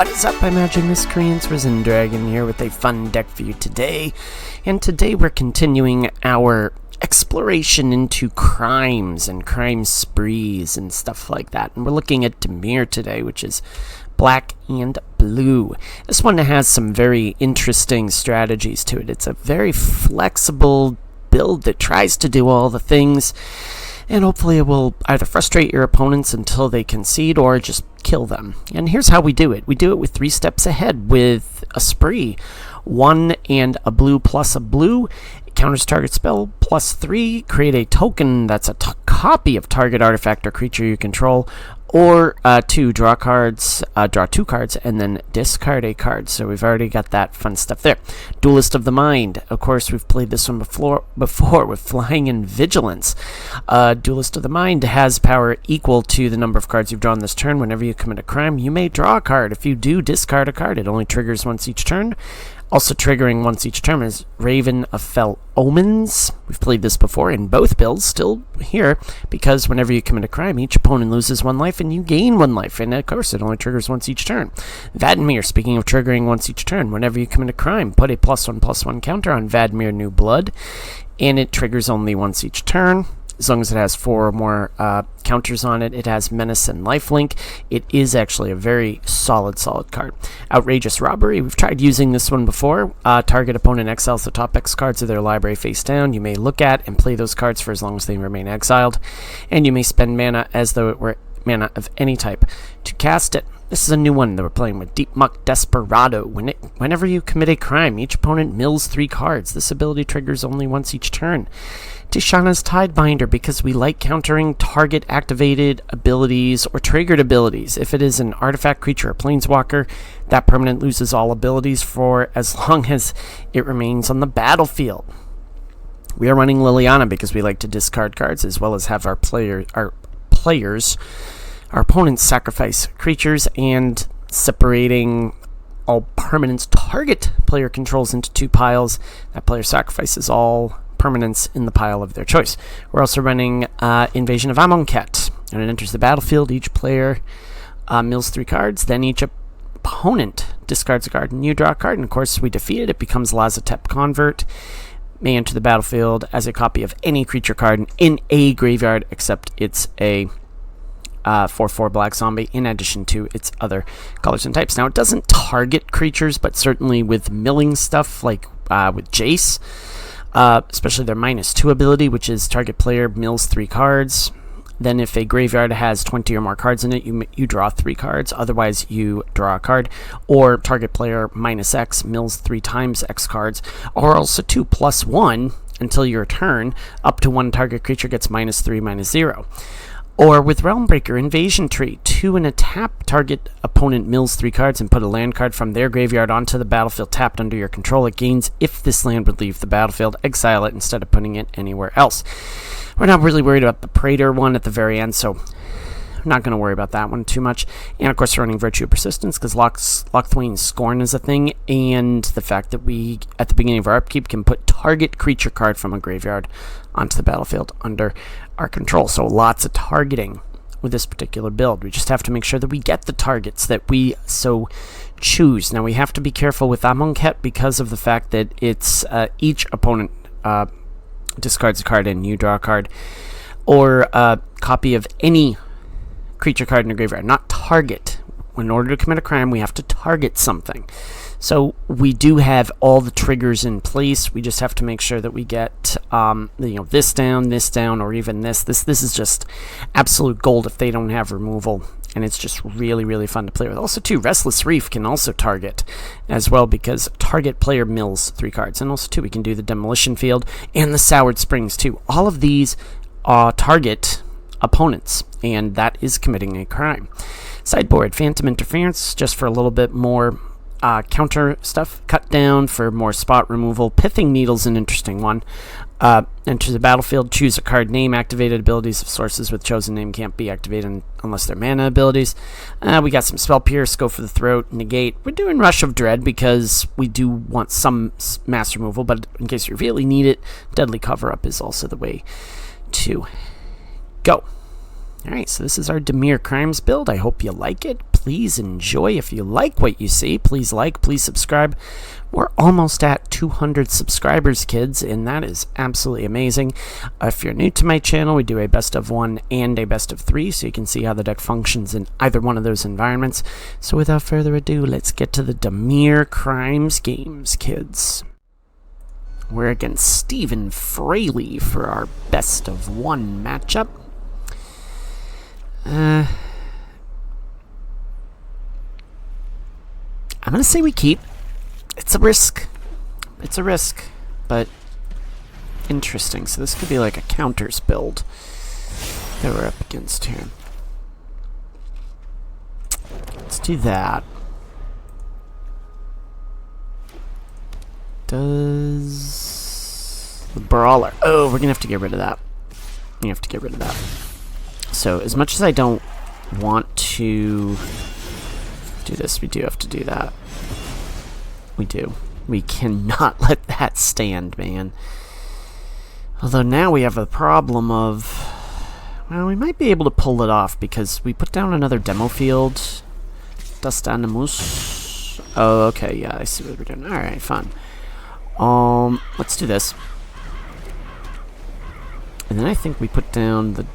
What is up, Imagine Miscreants? Risen Dragon here with a fun deck for you today. And today we're continuing our exploration into crimes and crime sprees and stuff like that. And we're looking at Dimir today, which is black and blue. This one has some very interesting strategies to it. It's a very flexible build that tries to do all the things, and hopefully it will either frustrate your opponents until they concede or just kill them. And here's how we do it. We do it with 3 steps ahead with a spree. 1 and a blue plus a blue. It counters target spell plus 3. Create a token that's a copy of target artifact or creature you control. Or 2, draw cards, draw 2 cards, and then discard a card. So we've already got that fun stuff there. Duelist of the Mind. Of course, we've played this one before with Flying and Vigilance. Duelist of the Mind has power equal to the number of cards you've drawn this turn. Whenever you commit a crime, you may draw a card. If you do, discard a card. It only triggers once each turn. Also triggering once each turn is Raven of Fell Omens. We've played this before in both builds, still here, because whenever you commit a crime, each opponent loses 1 life and you gain 1 life. And of course, it only triggers once each turn. Vadmir, speaking of triggering once each turn, whenever you commit a crime, put a +1/+1 counter on Vadmir New Blood, and it triggers only once each turn. As long as it has 4 or more counters on it. It has Menace and Lifelink. It is actually a very solid card. Outrageous Robbery. We've tried using this one before. Target opponent exiles the top X cards of their library face down. You may look at and play those cards for as long as they remain exiled. And you may spend mana as though it were mana of any type to cast it. This is a new one that we're playing with, Deepmuck Desperado. Whenever you commit a crime, each opponent mills 3 cards. This ability triggers only once each turn. Tishana's Tidebinder, because we like countering target activated abilities or triggered abilities. If it is an artifact, creature, or planeswalker, that permanent loses all abilities for as long as it remains on the battlefield. We are running Liliana because we like to discard cards as well as have our opponents sacrifice creatures, and separating all permanents target player controls into 2 piles. That player sacrifices all permanents in the pile of their choice. We're also running Invasion of Amonkhet. When it enters the battlefield, each player mills 3 cards, then each opponent discards a card and you draw a card. And of course, we defeat it. It becomes Lazotep Convert. May enter the battlefield as a copy of any creature card in a graveyard, except it's a 4/4 black zombie in addition to its other colors and types. Now, it doesn't target creatures, but certainly with milling stuff like with Jace, especially their -2 ability, which is target player mills 3 cards. Then if a graveyard has 20 or more cards in it, you draw 3 cards. Otherwise, you draw a card. Or target player -X mills 3 times X cards. Or also 2+1 until your turn. Up to 1 target creature gets -3/-0. Or with Realmbreaker Invasion Tree, 2 and a tap, target opponent mills 3 cards and put a land card from their graveyard onto the battlefield tapped under your control. It gains if this land would leave the battlefield. Exile it instead of putting it anywhere else. We're not really worried about the Praetor one at the very end, so I'm not going to worry about that one too much. And of course, we're running Virtue of Persistence because Locthwain's Scorn is a thing, and the fact that we, at the beginning of our upkeep, can put target creature card from a graveyard onto the battlefield under our control. So lots of targeting with this particular build. We just have to make sure that we get the targets that we so choose. Now, we have to be careful with Amonkhet because of the fact that it's each opponent discards a card and you draw a card, or a copy of any creature card in your graveyard, not target. In order to commit a crime, we have to target something. So we do have all the triggers in place. We just have to make sure that we get this down, or even this. This is just absolute gold if they don't have removal, and it's just really, really fun to play with. Also, too, Restless Reef can also target as well because target player mills 3 cards. And also, too, we can do the Demolition Field and the Soured Springs, too. All of these target opponents, and that is committing a crime. Sideboard, Phantom Interference, just for a little bit more counter stuff. Cut Down for more spot removal. Pithing Needle's an interesting one. Enter the battlefield, choose a card name. Activated abilities of sources with chosen name can't be activated unless they're mana abilities. We got some Spell Pierce, Go for the Throat, Negate. We're doing Rush of Dread because we do want some mass removal, but in case you really need it, Deadly Cover-Up is also the way to go. Alright, so this is our Dimir Crimes build. I hope you like it. please enjoy. If you like what you see, please like, please subscribe. We're almost at 200 subscribers, kids, and that is absolutely amazing. If you're new to my channel, we do a best of 1 and a best of 3, so you can see how the deck functions in either one of those environments. So without further ado, let's get to the Dimir Crimes games, kids. We're against Stephen Fraley for our best of 1 matchup. I'm going to say we keep. It's a risk. It's a risk, but interesting. So this could be like a counters build that we're up against here. Let's do that. Does the brawler... Oh, we're going to have to get rid of that. We have to get rid of that. So as much as I don't want to do this, we do have to do that. We do. We cannot let that stand, man. Although now we have a problem of... Well, we might be able to pull it off because we put down another demo field. Dust Animus. Oh, okay, yeah, I see what we're doing. Alright, fine. Let's do this. And then I think we put down the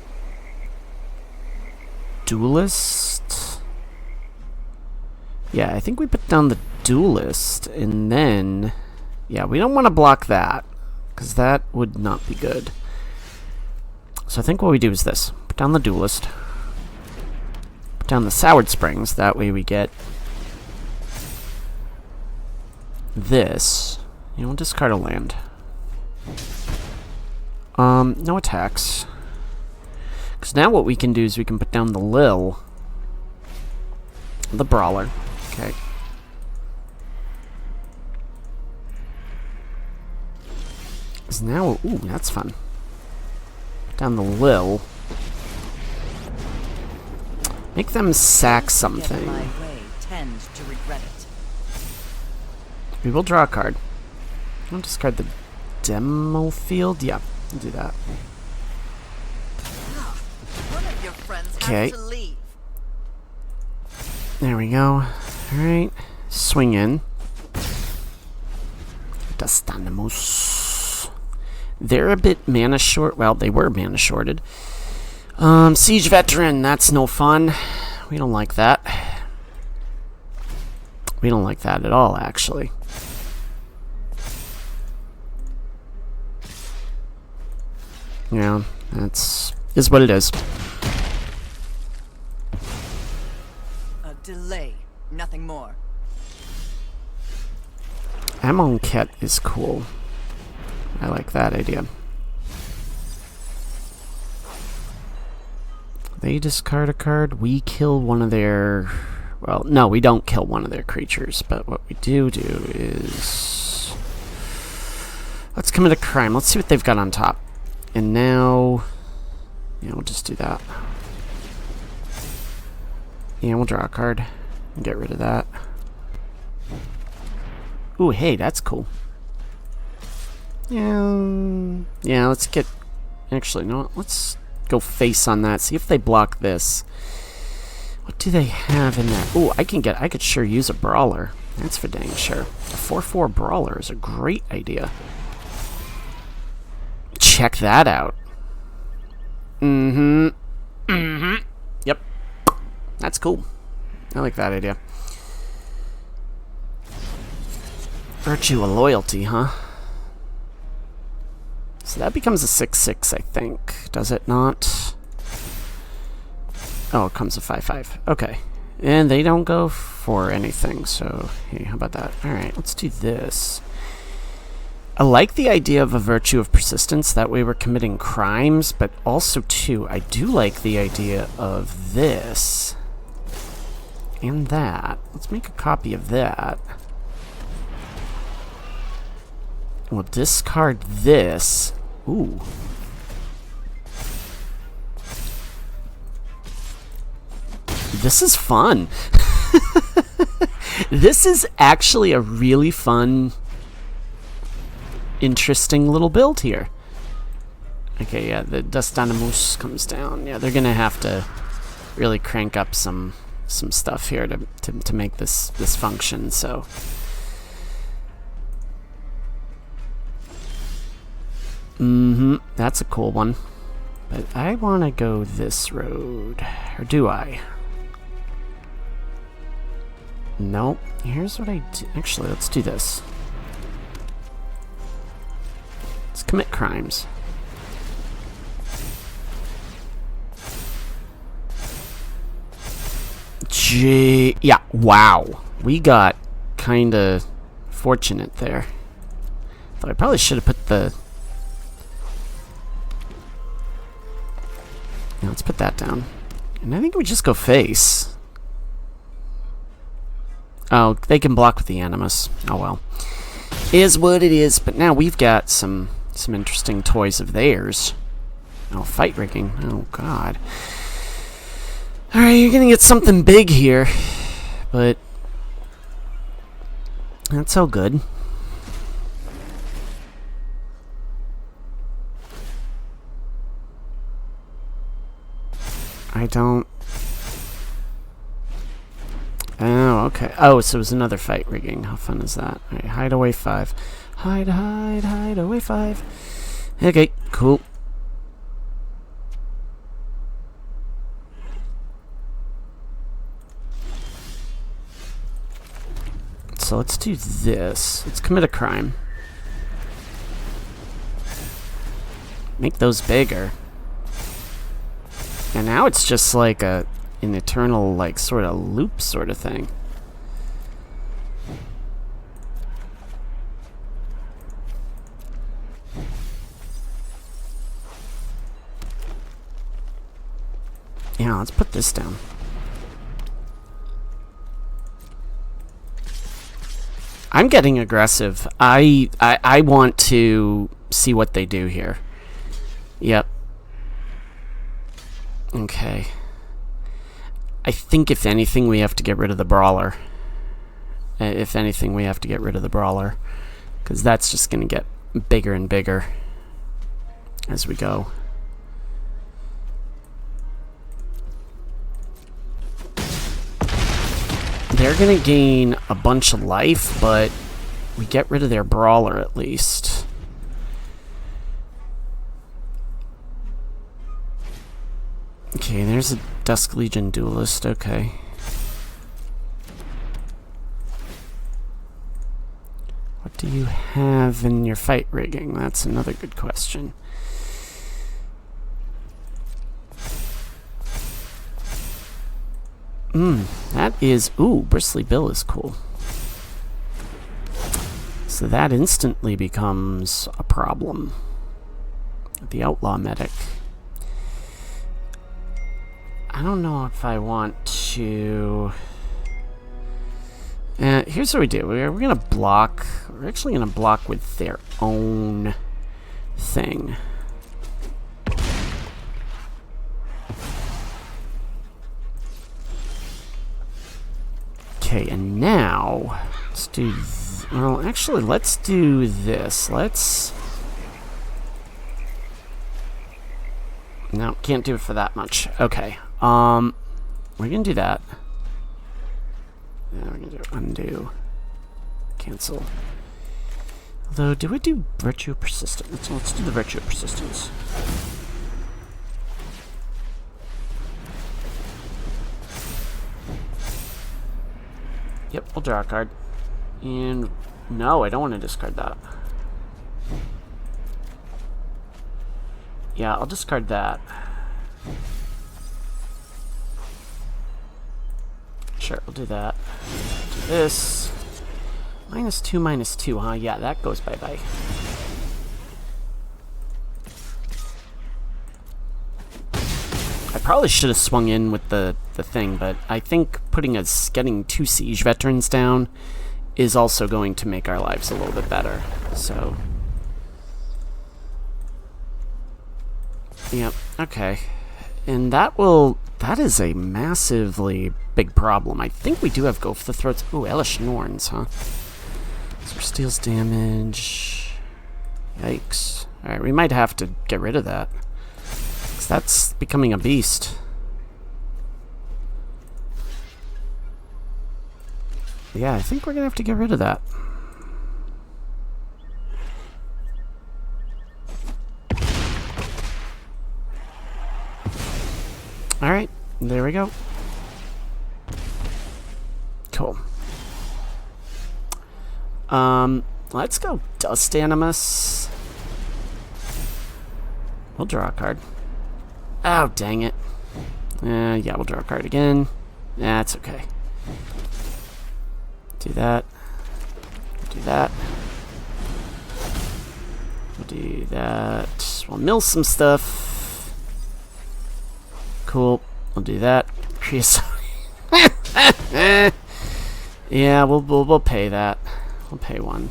Duelist. Yeah, I think we put down the Duelist, and then... Yeah, we don't want to block that, because that would not be good. So I think what we do is this. Put down the Duelist. Put down the Soured Springs, that way we get this. You know, we'll discard a land. No attacks. Because now what we can do is we can put down the Lil. The Brawler. Okay. Because now... Ooh, that's fun. Put down the Lil. Make them sack something. We will draw a card. I'll discard the demo field. Yeah, we'll do that. Okay. There we go. Alright. Swing in. Dust Animus. They're a bit mana short. Well, they were mana shorted. Siege Veteran. That's no fun. We don't like that. We don't like that at all, actually. Yeah, is what it is. A delay, nothing more. Amonkhet is cool. I like that idea. They discard a card. We kill one of their... Well, no, we don't kill one of their creatures, but what we do is... Let's commit a crime. Let's see what they've got on top. And now... Yeah, we'll just do that. Yeah, we'll draw a card. And get rid of that. Ooh, hey, that's cool. Yeah, let's get... Actually, no, let's go face on that. See if they block this. What do they have in there? Ooh, I could sure use a Brawler. That's for dang sure. A 4/4 Brawler is a great idea. Check that out. Yep. That's cool. I like that idea. Virtue of Loyalty, huh? So that becomes a 6/6, I think. Does it not? Oh, it comes a 5/5. Okay. And they don't go for anything, so hey, how about that? Alright, let's do this. I like the idea of a Virtue of Persistence. That way we're committing crimes, but also, too, I do like the idea of this. And that. Let's make a copy of that. We'll discard this. Ooh. This is fun. This is actually a really fun... interesting little build here. Okay, yeah, the Dust Animus comes down. Yeah, they're gonna have to really crank up some some stuff here to make this function. So. That's a cool one. But I want to go this road. Or do I? Nope. Here's what I do. Actually, let's do this. Let's commit crimes. Yeah, wow. We got kinda fortunate there. Though I probably should have put the... Now let's put that down. And I think we just go face. Oh, they can block with the Animus. Oh well. Is what it is. But now we've got some interesting toys of theirs. Oh, fight rigging. Oh, God. Alright, you're gonna get something big here. But that's all good. I don't... Oh, okay. Oh, so it was another fight rigging. How fun is that? Alright, hide away 5. Hide away 5. Okay, cool. So let's do this. Let's commit a crime. Make those bigger. And now it's just like an eternal, like, sort of loop sort of thing. Yeah, let's put this down. I'm getting aggressive. I want to see what they do here. Yep. Okay. I think if anything we have to get rid of the Brawler. If anything we have to get rid of the Brawler. Because that's just going to get bigger and bigger as we go. They're going to gain a bunch of life, but we get rid of their Brawler at least. Okay, there's a Dusk Legion Duelist, okay. What do you have in your fight rigging? That's another good question. That is... Ooh, Bristly Bill is cool. So that instantly becomes a problem. The Outlaw Medic. I don't know if I want to... here's what we do. We're going to block... We're actually going to block with their own thing. Okay, and now... Let's do... Well, actually, let's do this. Let's... No, can't do it for that much. Okay. We're gonna do that. Yeah, we're gonna do undo. Cancel. Although, do we do Virtue of Persistence? Let's do the Virtue of Persistence. Yep, we'll draw a card. And no, I don't want to discard that. Yeah, I'll discard that. Sure, we'll do that. Do this. -2, huh? Yeah, that goes bye-bye. I probably should have swung in with the thing, but I think getting 2 Siege Veterans down is also going to make our lives a little bit better. So... Yep, okay. And that is a massively big problem. I think we do have Go for the Throats. Ooh, Elish Norns, huh? So steals damage. Yikes. Alright, we might have to get rid of that. Because that's becoming a beast. Yeah, I think we're going to have to get rid of that. Alright, there we go. Cool. Let's go Dust Animus. We'll draw a card. Oh, dang it. Yeah, we'll draw a card again. That's okay. Do that. Do that. We'll do that. We'll mill some stuff. Cool. We'll do that. Creosote. Yeah, we'll pay that. We'll pay one.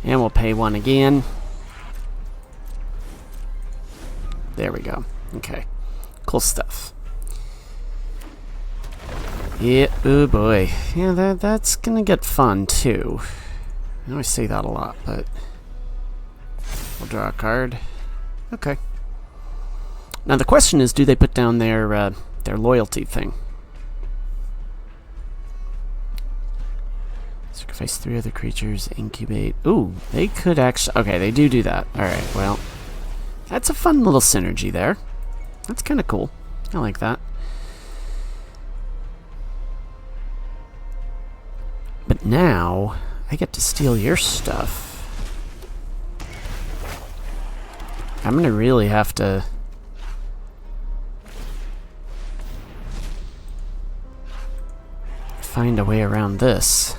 And we'll pay one again. There we go. Okay. Cool stuff. Yeah, oh boy. Yeah, that's gonna get fun too. I know I say that a lot, but we'll draw a card. Okay. Now the question is, do they put down their loyalty thing? Sacrifice 3 other creatures, incubate. Ooh, they could actually... Okay, they do that. Alright, well, that's a fun little synergy there. That's kind of cool. I like that. But now, I get to steal your stuff. I'm going to really have to... find a way around this.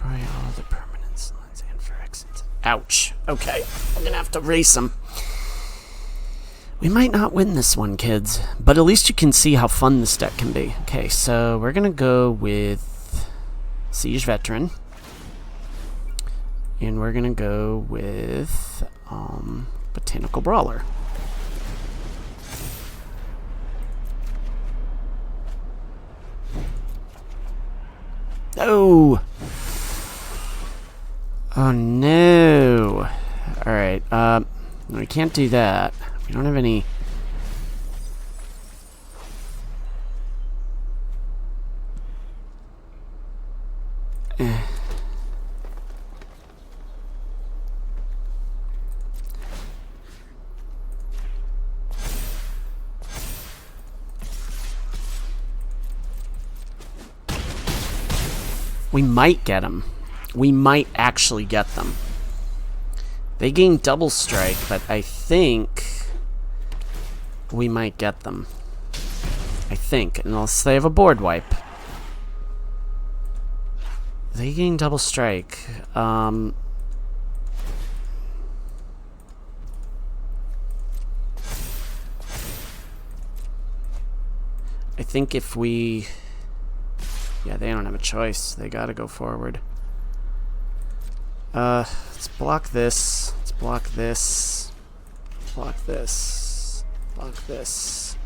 All the permanents and for exits. Ouch. Okay. I'm gonna have to race them. We might not win this one, kids, but at least you can see how fun this deck can be. Okay, so we're gonna go with Siege Veteran. And we're gonna go with Botanical Brawler. Oh! Oh no! Alright, we can't do that. We don't have any... We might get them. We might actually get them. They gain double strike, but I think we might get them. I think, unless they have a board wipe. They gain double strike. I think if we... Yeah, they don't have a choice. They gotta go forward. Let's block this. Let's block this. Block this. Block this.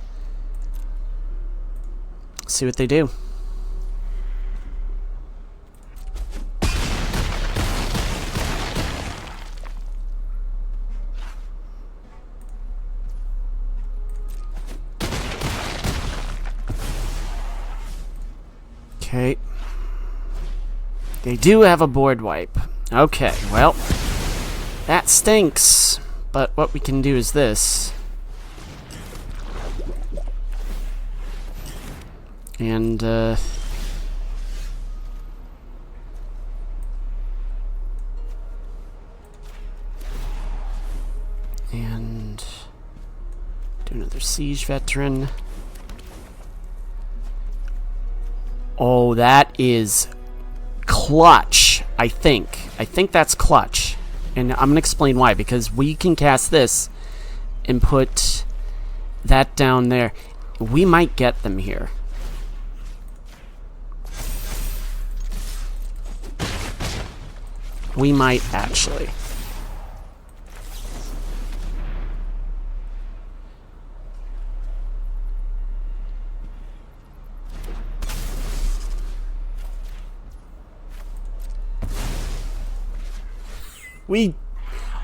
See what they do. Okay. They do have a board wipe. Okay, well, that stinks. But what we can do is this. And, do another Siege Veteran. Oh, that is clutch, I think. I think that's clutch. And I'm going to explain why. Because we can cast this and put that down there. We might get them here. We might actually. We...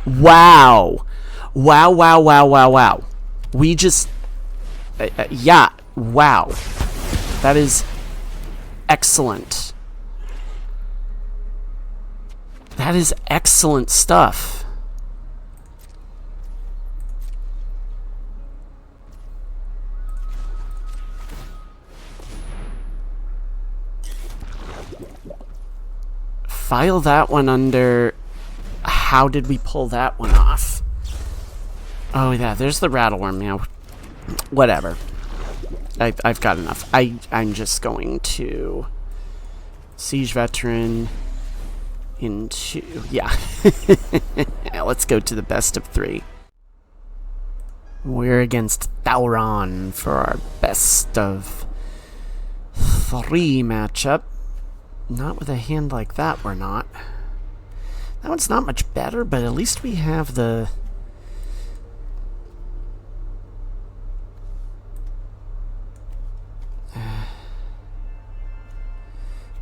Wow. Wow, wow, wow, wow, wow. We just... yeah, wow. That is excellent. That is excellent stuff. File that one under... How did we pull that one off? Oh, yeah, there's the rattleworm now. Whatever. I've got enough. I'm just going to... Siege Veteran... into... Yeah. Let's go to the best of 3. We're against Thauron for our best of 3 matchup. Not with a hand like that, we're not. That one's not much better, but at least we have the...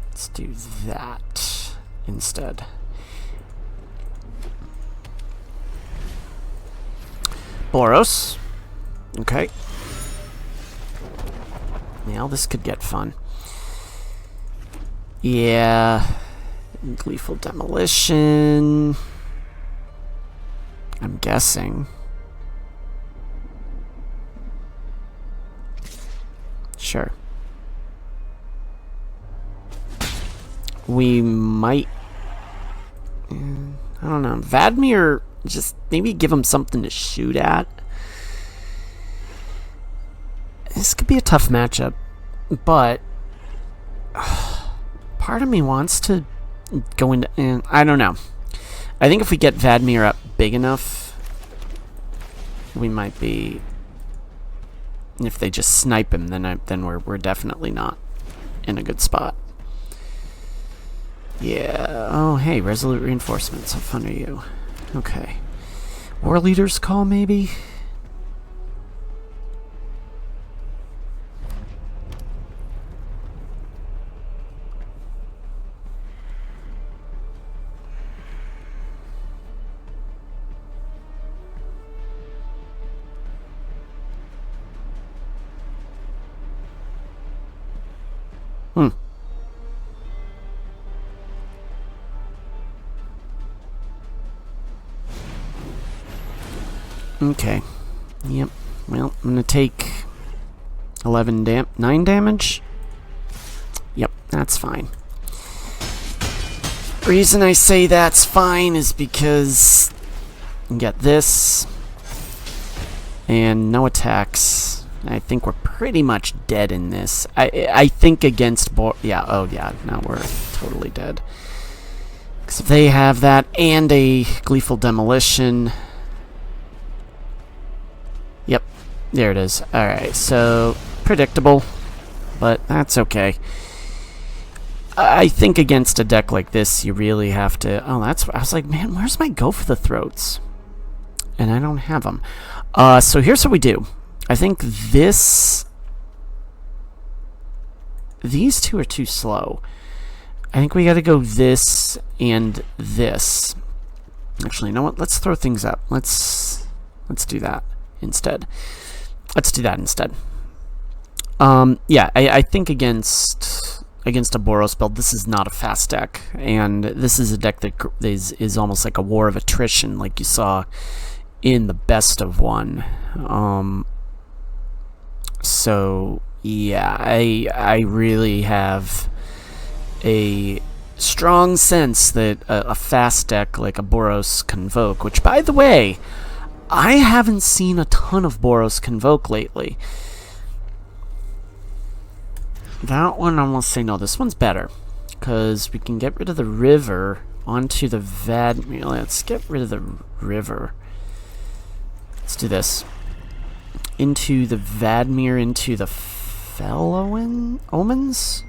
let's do that instead. Boros. Okay. Now this could get fun. Yeah. Gleeful Demolition. I'm guessing. Sure. We might... I don't know. Vadmir, just maybe give him something to shoot at. This could be a tough matchup, but part of me wants to go into... I don't know. I think if we get Vadmir up big enough, we might be... If they just snipe him, then we're definitely not in a good spot. Yeah. Oh, hey, Resolute Reinforcements. How fun are you? Okay. War Leader's Call, maybe? Okay. Yep. Well, I'm gonna take 9 damage. Yep, that's fine. Reason I say that's fine is because you get this and no attacks. I think we're pretty much dead in this. I think against yeah, oh yeah, now we're totally dead. Because if they have that and a Gleeful Demolition... Yep, there it is. Alright, so predictable, but that's okay. I think against a deck like this, you really have to... Oh, that's... I was like, man, where's my Go for the Throats? And I don't have them. So here's what we do. I think this... These two are too slow. I think we gotta go this and this. Actually, you know what? Let's throw things up. Let's do that instead. Let's do that instead. Yeah, I think against a Boros build, this is not a fast deck, and this is a deck that is almost like a war of attrition, like you saw in the best of 1. So yeah, I really have a strong sense that a fast deck like a Boros Convoke, which by the way, I haven't seen a ton of Boros Convoke lately. That one, I will say no. This one's better because we can get rid of the river onto the Vadmir. Let's get rid of the river. Let's do this. Into the Vadmir, into the Omens?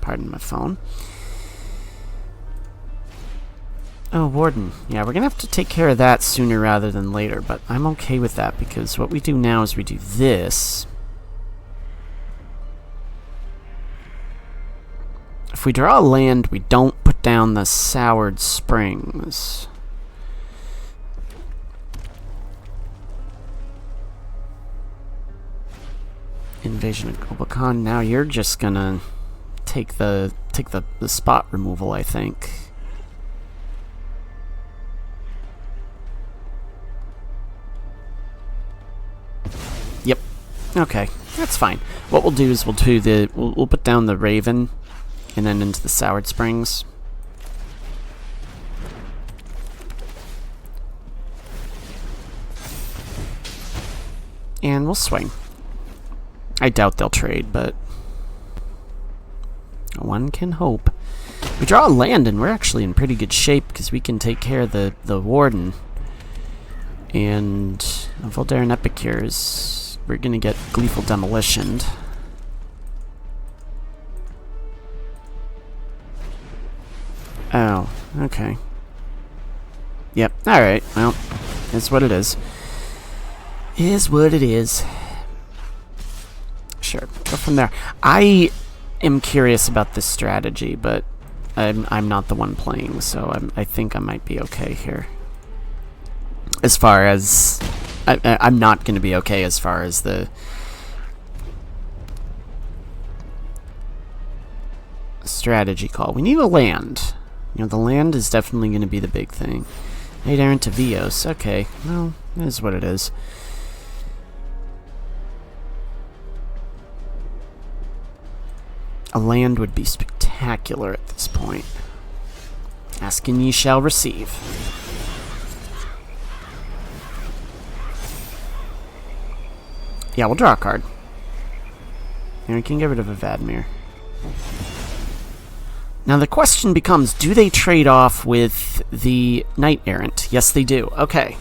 Pardon my phone. Oh, Warden. Yeah, we're going to have to take care of that sooner rather than later, but I'm okay with that because what we do now is we do this. If we draw a land, we don't put down the Soured Springs. Invasion of Gobakhan. Now you're just gonna take the spot removal, I think. Yep. Okay, that's fine. What we'll do is we'll put down the Raven, and then into the Soured Springs. And we'll swing. I doubt they'll trade, but one can hope. We draw a land, and we're actually in pretty good shape because we can take care of the Warden. And Voldaren Epicures, we're going to get Gleeful Demolitioned. Oh, okay. Yep, alright, well, it's what it is. Is what it is. Sure, go from there. I am curious about this strategy, but I'm not the one playing, so I think I might be okay here. As far as... I'm not going to be okay as far as the... strategy call. We need a land. You know, the land is definitely going to be the big thing. Knight Errant to Vios. Okay, well, it is what it is. A land would be spectacular at this point. Ask and ye shall receive. Yeah, we'll draw a card. And we can get rid of a Vadmir. Now the question becomes, do they trade off with the Knight Errant? Yes, they do. Okay.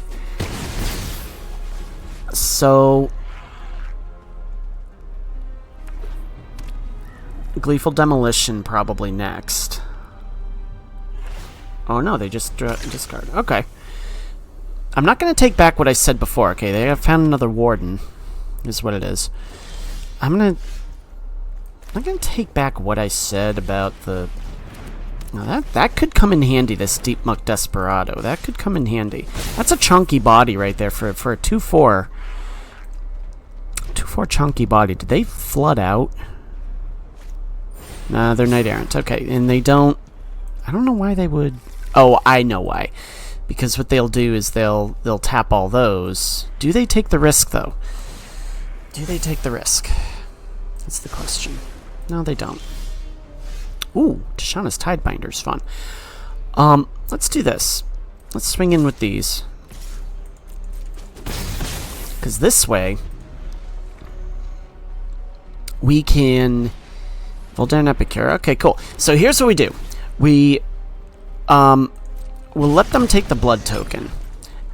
So... Gleeful Demolition probably next. Oh no, they just discard. Okay. I'm not going to take back what I said before. Okay, they have found another Warden. Is what it is. I'm not going to take back what I said about the... Now that could come in handy, this Deepmuck Desperado. That could come in handy. That's a chunky body right there for a 2/4. 2/4 chunky body. Did they flood out? Nah, they're Knight Errant. Okay, and they don't... I don't know why they would... Oh, I know why. Because what they'll do is they'll tap all those. Do they take the risk, though? Do they take the risk? That's the question. No, they don't. Ooh, Tishana's Tidebinder's fun. Let's do this. Let's swing in with these. Because this way, we can... Voldaren Epicure. Okay, cool. So here's what we do. We'll let them take the blood token.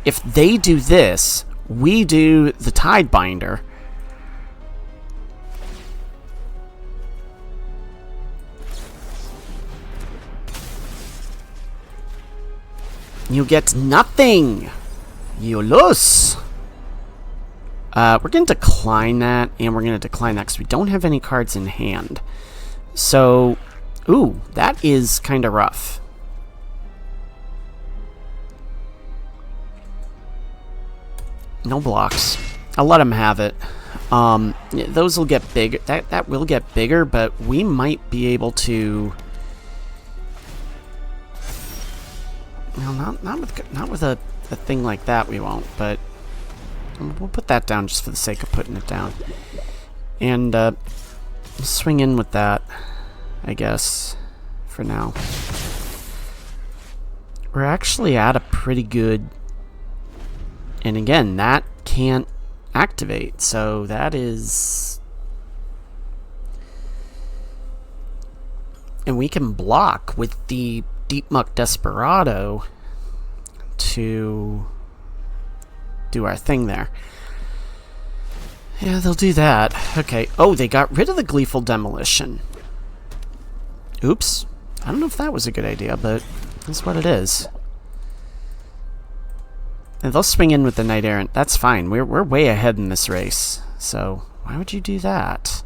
If they do this, we do the Tidebinder. You get nothing. You lose. We're going to decline that, and we're going to decline that because we don't have any cards in hand. So, ooh, that is kind of rough. No blocks. I'll let them have it. Those will get bigger. That will get bigger, but we might be able to... No, not with a thing like that we won't, but we'll put that down just for the sake of putting it down. And we'll swing in with that, I guess, for now. We're actually at a pretty good... And again, that can't activate, so that is... And we can block with the Deepmuck Desperado to do our thing there. Yeah, they'll do that. Okay. Oh, they got rid of the Gleeful Demolition. Oops. I don't know if that was a good idea, but that's what it is. And they'll swing in with the Knight Errant. That's fine. We're way ahead in this race. So, why would you do that?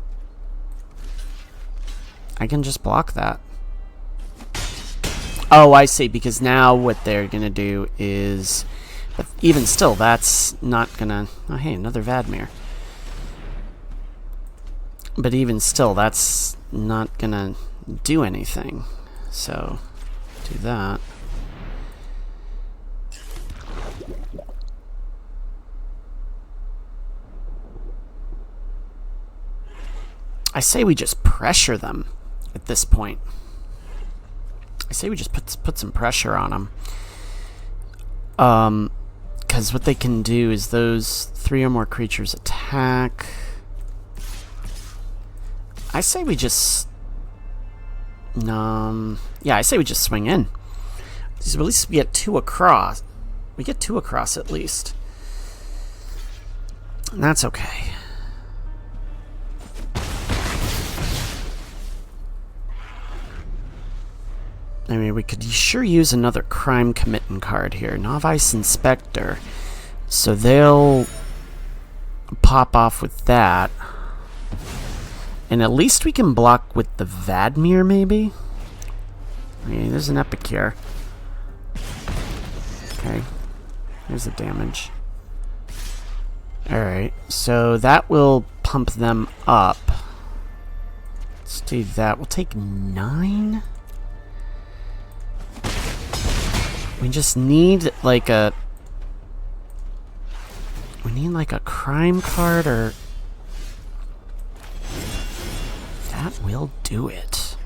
I can just block that. Oh, I see, because now what they're going to do is... But even still, that's not going to... Oh, hey, another Vadmir. But even still, that's not going to do anything. So, do that. I say we just pressure them at this point. I say we just put some pressure on them. Because what they can do is those 3 or more creatures attack. I say we just... yeah, I say we just swing in. So at least we get 2 across. We get 2 across at least. And that's okay. I mean, we could sure use another crime committing card here. Novice Inspector. So they'll pop off with that. And at least we can block with the Vadmir, maybe? I mean, there's an Epic here. Okay. Here's the damage. Alright, so that will pump them up. Let's do that. We'll take 9? We just need like a... We need like a crime card or... That will do it.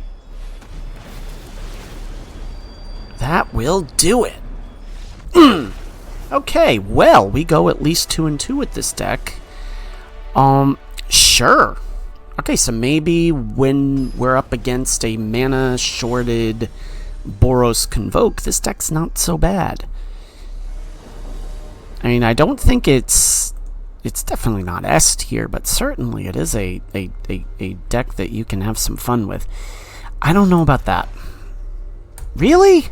That will do it. Okay, well, we go at least 2 and 2 with this deck. Sure. Okay, so maybe when we're up against a mana shorted Boros Convoke, this deck's not so bad. I mean, I don't think it's definitely not S tier, but certainly it is a deck that you can have some fun with. I don't know about that. Really?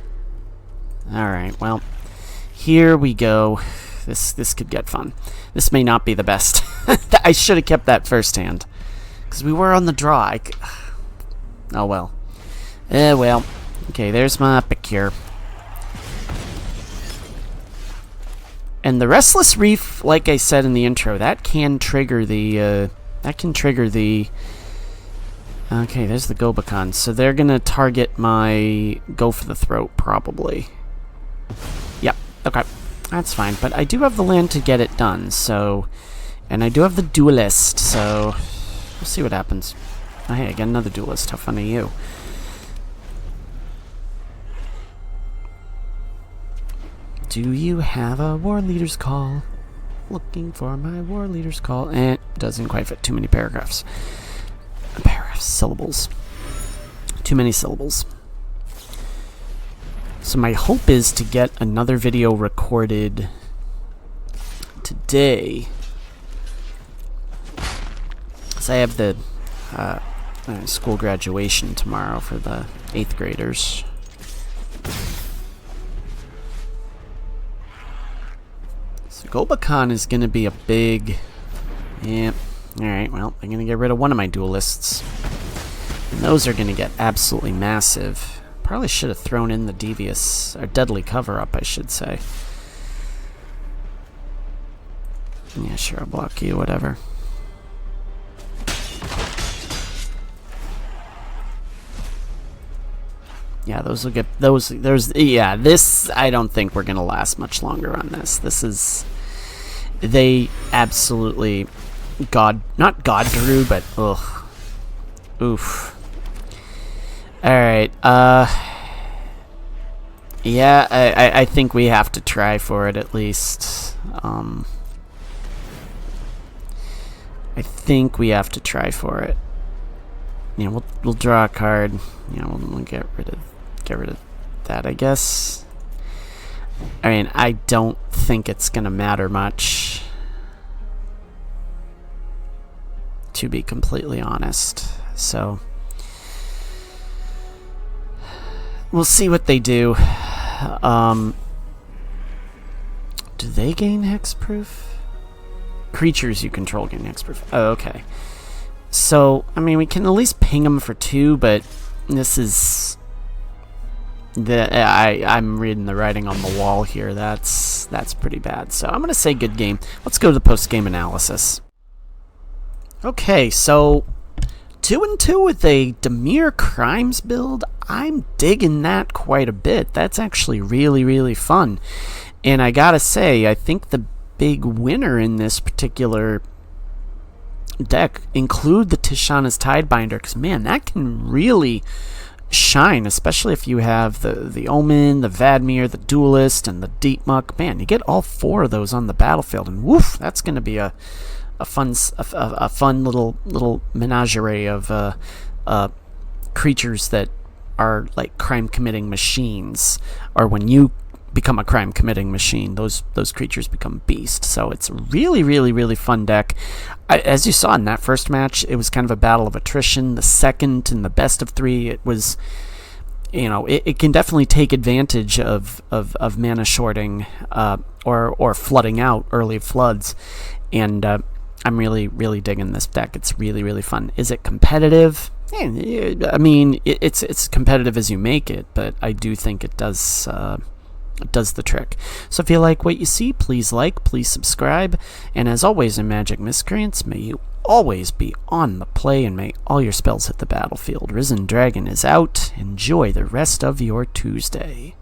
Alright, well, here we go. This could get fun. This may not be the best. I should have kept that first hand. Because we were on the draw. Oh well. Well. Okay, there's my Epic here. And the Restless Reef, like I said in the intro, that can trigger the... Okay, there's the Gobakon. So they're gonna target my Go for the Throat, probably. Yep, okay. That's fine. But I do have the land to get it done, so... And I do have the Duelist, so... We'll see what happens. Oh, hey, I got another Duelist. How fun are you? Do you have a War Leader's Call? Looking for my War Leader's Call. Doesn't quite fit too many paragraphs. Syllables. Too many syllables. So my hope is to get another video recorded today. So I have the school graduation tomorrow for the 8th graders. So Gobakon is going to be a big... Yeah. Alright, well, I'm going to get rid of one of my Duelists. And those are going to get absolutely massive. Probably should have thrown in the Devious... or Deadly Cover-Up, I should say. Yeah, sure, I'll block you, whatever. Yeah, those will get... Yeah, this... I don't think we're going to last much longer on this. This is... They absolutely... Not God drew, but... Ugh. Oof. Alright, yeah, I think we have to try for it, at least. I think we have to try for it. You know, we'll draw a card. You know, we'll get rid of that, I guess. I mean, I don't think it's gonna matter much, to be completely honest. So we'll see what they do. Do they gain hexproof? Creatures you control gain hexproof. Oh, okay. So, I mean, we can at least ping them for 2, but this is... I'm reading the writing on the wall here. That's pretty bad. So I'm going to say good game. Let's go to the post-game analysis. Okay, so 2-2 with a Dimir Crimes build. I'm digging that quite a bit. That's actually really, really fun. And I gotta say, I think the big winner in this particular deck include the Tishana's Tidebinder, because man, that can really shine, especially if you have the Omen, the Vadmir, the Duelist, and the Deepmuck. Man, you get all 4 of those on the battlefield, and woof, that's going to be a fun little menagerie of creatures that are like crime committing machines, or when you become a crime committing machine, those creatures become beasts. So it's a really, really, really fun deck. As you saw in that first match, it was kind of a battle of attrition. The second and the best of 3, it was, it can definitely take advantage of mana shorting or flooding out early floods. And I'm really, really digging this deck. It's really, really fun. Is it competitive? I mean, it's competitive as you make it, but I do think it does the trick. So if you like what you see, please like, please subscribe, and as always in Magic Miscreants, may you always be on the play and may all your spells hit the battlefield. Risen Dragon is out. Enjoy the rest of your Tuesday.